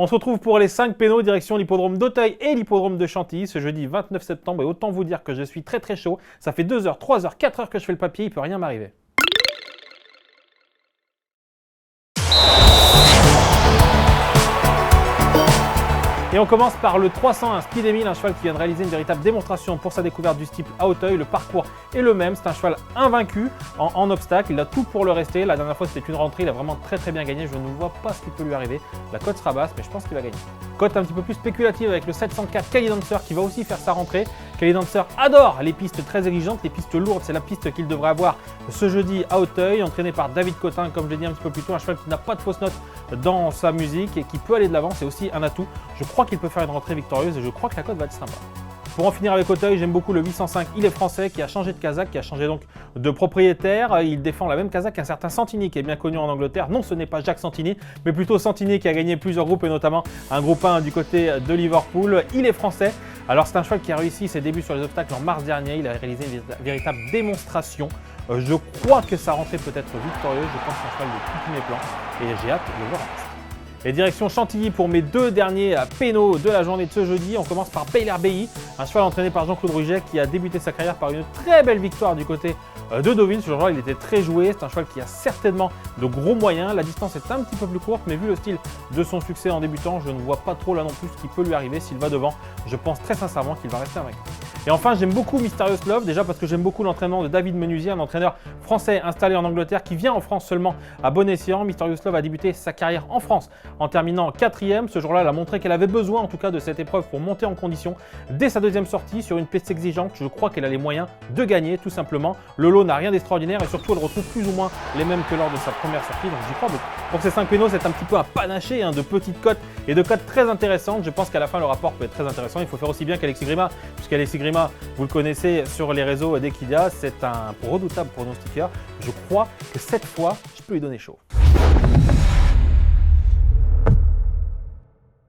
On se retrouve pour les 5 pénaux direction l'hippodrome d'Auteuil et l'hippodrome de Chantilly ce jeudi 29 septembre. Et autant vous dire que je suis très chaud. Ça fait 2 heures, 3 heures, 4 heures que je fais le papier, il ne peut rien m'arriver. Et on commence par le 301 Speed Emile, un cheval qui vient de réaliser une véritable démonstration pour sa découverte du steeple à Auteuil. Le parcours est le même, c'est un cheval invaincu en obstacle, il a tout pour le rester. La dernière fois c'était une rentrée, il a vraiment très bien gagné, je ne vois pas ce qui peut lui arriver. La cote sera basse, mais je pense qu'il va gagner. Cote un petit peu plus spéculative avec le 704 Cali Dancer qui va aussi faire sa rentrée. Cali Dancer adore les pistes très exigeantes, les pistes lourdes, c'est la piste qu'il devrait avoir ce jeudi à Auteuil, entraîné par David Cotin, comme je l'ai dit un petit peu plus tôt, un cheval qui n'a pas de fausses notes dans sa musique et qui peut aller de l'avant, c'est aussi un atout. Je crois qu'il peut faire une rentrée victorieuse et je crois que la cote va être sympa. Pour en finir avec Auteuil, j'aime beaucoup le 805, il est français, qui a changé de casaque, qui a changé donc de propriétaire. Il défend la même casaque qu'un certain Santini, qui est bien connu en Angleterre. Non, ce n'est pas Jacques Santini, mais plutôt Santini qui a gagné plusieurs groupes, et notamment un groupe 1 du côté de Liverpool. Il est français. Alors c'est un cheval qui a réussi ses débuts sur les obstacles en mars dernier. Il a réalisé une véritable démonstration. Je crois que sa rentrée peut être victorieuse. Je pense que c'est un cheval de tous mes plans et j'ai hâte de le voir. Et direction Chantilly pour mes 2 derniers pénaux de la journée de ce jeudi. On commence par Bel Air Bay, un cheval entraîné par Jean-Claude Ruget qui a débuté sa carrière par une très belle victoire du côté de Deauville. Ce jour-là, il était très joué. C'est un cheval qui a certainement de gros moyens. La distance est un petit peu plus courte, mais vu le style de son succès en débutant, je ne vois pas trop là non plus ce qui peut lui arriver. S'il va devant, je pense très sincèrement qu'il va rester invaincu. Et enfin, j'aime beaucoup Mysterious Love, déjà parce que j'aime beaucoup l'entraînement de David Menusier, un entraîneur français installé en Angleterre qui vient en France seulement à bon escient. Mysterious Love a débuté sa carrière en France en terminant 4e. Ce jour-là, elle a montré qu'elle avait besoin en tout cas de cette épreuve pour monter en condition. Dès sa 2e sortie sur une piste exigeante, je crois qu'elle a les moyens de gagner tout simplement. Le lot n'a rien d'extraordinaire et surtout elle retrouve plus ou moins les mêmes que lors de sa première sortie, donc j'y crois beaucoup. Pour ces 5 pénaux, c'est un petit peu un panaché de petites cotes et de cotes très intéressantes. Je pense qu'à la fin, le rapport peut être très intéressant. Il faut faire aussi bien qu'Alexis Grima, puisqu'Alexis Grima, vous le connaissez sur les réseaux d'Equidia, c'est un redoutable pronostiqueur. Je crois que cette fois, je peux lui donner chaud.